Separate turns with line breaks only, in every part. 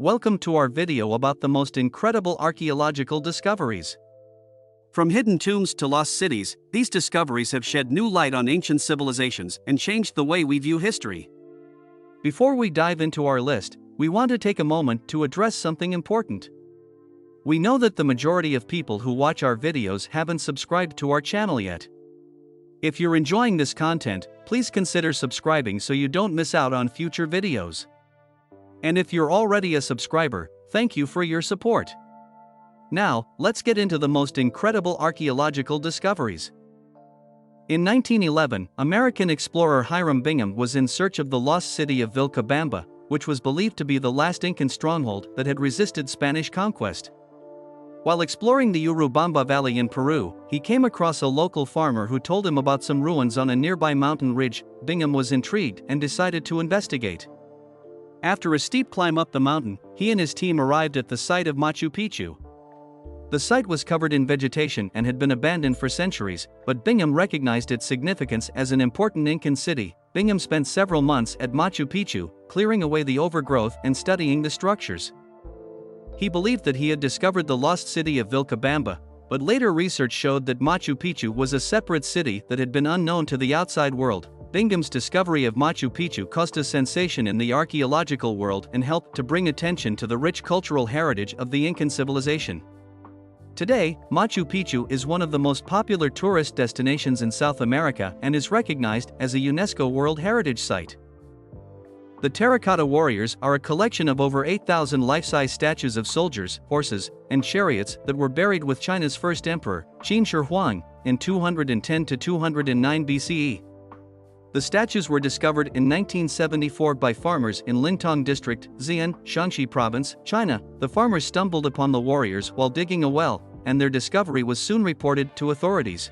Welcome to our video about the most incredible archaeological discoveries. From hidden tombs to lost cities, these discoveries have shed new light on ancient civilizations and changed the way we view history. Before we dive into our list, we want to take a moment to address something important. We know that the majority of people who watch our videos haven't subscribed to our channel yet. If you're enjoying this content, please consider subscribing so you don't miss out on future videos. And if you're already a subscriber, thank you for your support. Now, let's get into the most incredible archaeological discoveries. In 1911, American explorer Hiram Bingham was in search of the lost city of Vilcabamba, which was believed to be the last Incan stronghold that had resisted Spanish conquest. While exploring the Urubamba Valley in Peru, he came across a local farmer who told him about some ruins on a nearby mountain ridge. Bingham was intrigued and decided to investigate. After a steep climb up the mountain, he and his team arrived at the site of Machu Picchu. The site was covered in vegetation and had been abandoned for centuries, but Bingham recognized its significance as an important Incan city. Bingham spent several months at Machu Picchu, clearing away the overgrowth and studying the structures. He believed that he had discovered the lost city of Vilcabamba, but later research showed that Machu Picchu was a separate city that had been unknown to the outside world. Bingham's discovery of Machu Picchu caused a sensation in the archaeological world and helped to bring attention to the rich cultural heritage of the Incan civilization. Today, Machu Picchu is one of the most popular tourist destinations in South America and is recognized as a UNESCO World Heritage Site. The Terracotta Warriors are a collection of over 8,000 life-size statues of soldiers, horses, and chariots that were buried with China's first emperor, Qin Shi Huang, in 210 to 209 BCE. The statues were discovered in 1974 by farmers in Lintong District, Xi'an, Shaanxi Province, China. The farmers stumbled upon the warriors while digging a well, and their discovery was soon reported to authorities.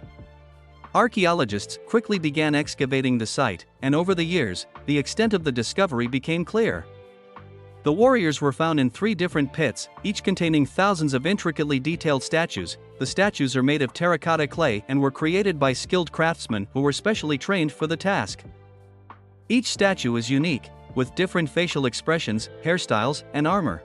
Archaeologists quickly began excavating the site, and over the years, the extent of the discovery became clear. The warriors were found in 3 different pits, each containing thousands of intricately detailed statues. The statues are made of terracotta clay and were created by skilled craftsmen who were specially trained for the task. Each statue is unique, with different facial expressions, hairstyles, and armor.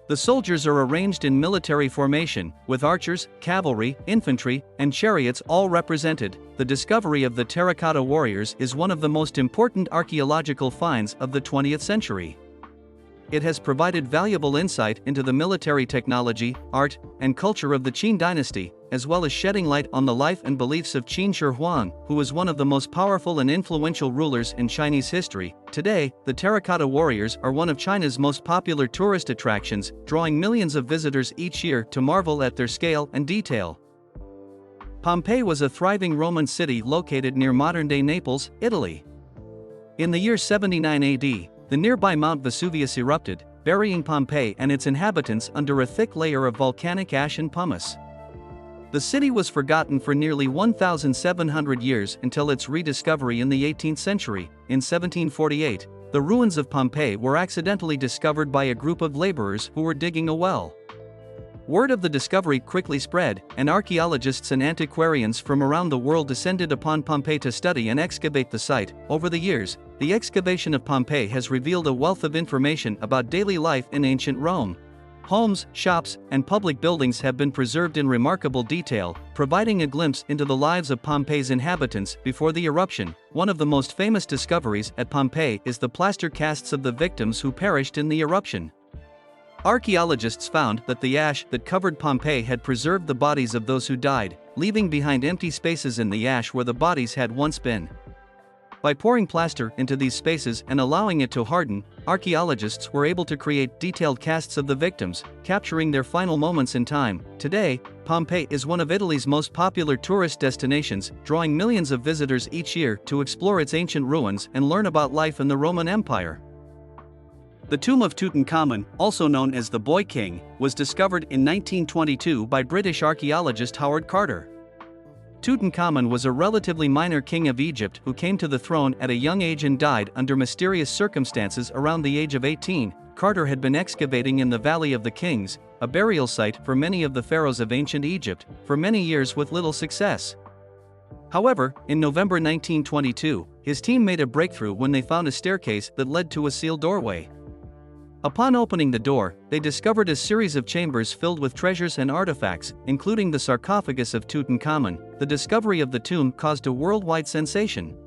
The soldiers are arranged in military formation, with archers, cavalry, infantry, and chariots all represented. The discovery of the Terracotta Warriors is one of the most important archaeological finds of the 20th century. It has provided valuable insight into the military technology, art, and culture of the Qin dynasty, as well as shedding light on the life and beliefs of Qin Shi Huang, who was one of the most powerful and influential rulers in Chinese history. Today, the Terracotta Warriors are one of China's most popular tourist attractions, drawing millions of visitors each year to marvel at their scale and detail. Pompeii was a thriving Roman city located near modern-day Naples, Italy. In the year 79 AD, the nearby Mount Vesuvius erupted, burying Pompeii and its inhabitants under a thick layer of volcanic ash and pumice. The city was forgotten for nearly 1,700 years until its rediscovery in the 18th century. In 1748, the ruins of Pompeii were accidentally discovered by a group of laborers who were digging a well. Word of the discovery quickly spread, and archaeologists and antiquarians from around the world descended upon Pompeii to study and excavate the site. Over the years, the excavation of Pompeii has revealed a wealth of information about daily life in ancient Rome. Homes, shops, and public buildings have been preserved in remarkable detail, providing a glimpse into the lives of Pompeii's inhabitants before the eruption. One of the most famous discoveries at Pompeii is the plaster casts of the victims who perished in the eruption. Archaeologists found that the ash that covered Pompeii had preserved the bodies of those who died, leaving behind empty spaces in the ash where the bodies had once been. By pouring plaster into these spaces and allowing it to harden, archaeologists were able to create detailed casts of the victims, capturing their final moments in time. Today, Pompeii is one of Italy's most popular tourist destinations, drawing millions of visitors each year to explore its ancient ruins and learn about life in the Roman Empire. The tomb of Tutankhamun, also known as the Boy King, was discovered in 1922 by British archaeologist Howard Carter. Tutankhamun was a relatively minor king of Egypt who came to the throne at a young age and died under mysterious circumstances around the age of 18. Carter had been excavating in the Valley of the Kings, a burial site for many of the pharaohs of ancient Egypt, for many years with little success. However, in November 1922, his team made a breakthrough when they found a staircase that led to a sealed doorway. Upon opening the door, they discovered a series of chambers filled with treasures and artifacts, including the sarcophagus of Tutankhamun. The discovery of the tomb caused a worldwide sensation,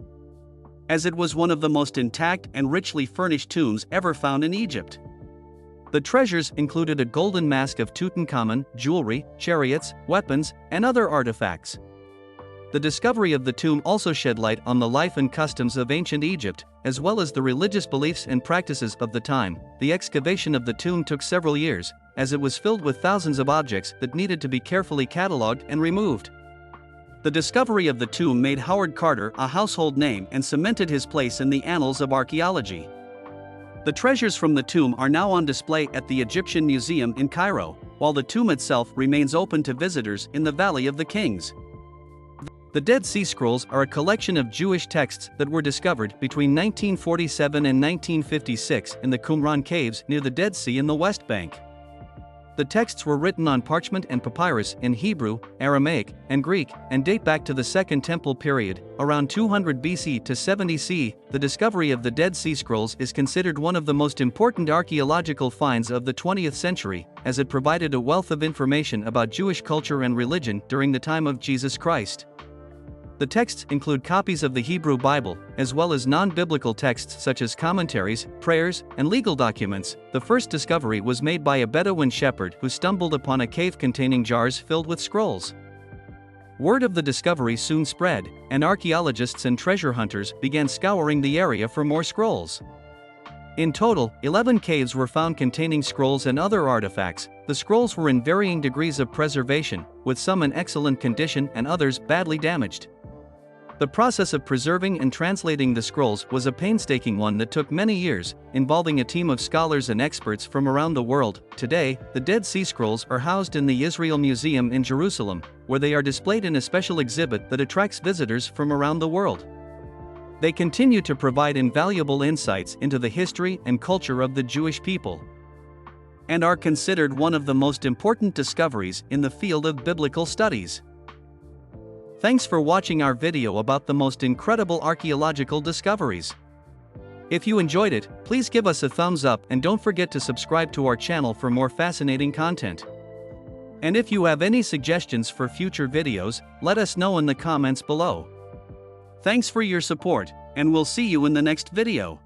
as it was one of the most intact and richly furnished tombs ever found in Egypt. The treasures included a golden mask of Tutankhamun, jewelry, chariots, weapons, and other artifacts. The discovery of the tomb also shed light on the life and customs of ancient Egypt, as well as the religious beliefs and practices of the time. The excavation of the tomb took several years, as it was filled with thousands of objects that needed to be carefully catalogued and removed. The discovery of the tomb made Howard Carter a household name and cemented his place in the annals of archaeology. The treasures from the tomb are now on display at the Egyptian Museum in Cairo, while the tomb itself remains open to visitors in the Valley of the Kings. The Dead Sea Scrolls are a collection of Jewish texts that were discovered between 1947 and 1956 in the Qumran caves near the Dead Sea in the West Bank. The texts were written on parchment and papyrus in Hebrew, Aramaic, and Greek, and date back to the Second Temple period, around 200 BC to 70 CE. The discovery of the Dead Sea Scrolls is considered one of the most important archaeological finds of the 20th century, as it provided a wealth of information about Jewish culture and religion during the time of Jesus Christ. The texts include copies of the Hebrew Bible, as well as non-biblical texts such as commentaries, prayers, and legal documents. The first discovery was made by a Bedouin shepherd who stumbled upon a cave containing jars filled with scrolls. Word of the discovery soon spread, and archaeologists and treasure hunters began scouring the area for more scrolls. In total, 11 caves were found containing scrolls and other artifacts. The scrolls were in varying degrees of preservation, with some in excellent condition and others badly damaged. The process of preserving and translating the scrolls was a painstaking one that took many years, involving a team of scholars and experts from around the world. Today, the Dead Sea Scrolls are housed in the Israel Museum in Jerusalem, where they are displayed in a special exhibit that attracts visitors from around the world. They continue to provide invaluable insights into the history and culture of the Jewish people, and are considered one of the most important discoveries in the field of biblical studies. Thanks for watching our video about the most incredible archaeological discoveries. If you enjoyed it, please give us a thumbs up and don't forget to subscribe to our channel for more fascinating content. And if you have any suggestions for future videos, let us know in the comments below. Thanks for your support, and we'll see you in the next video.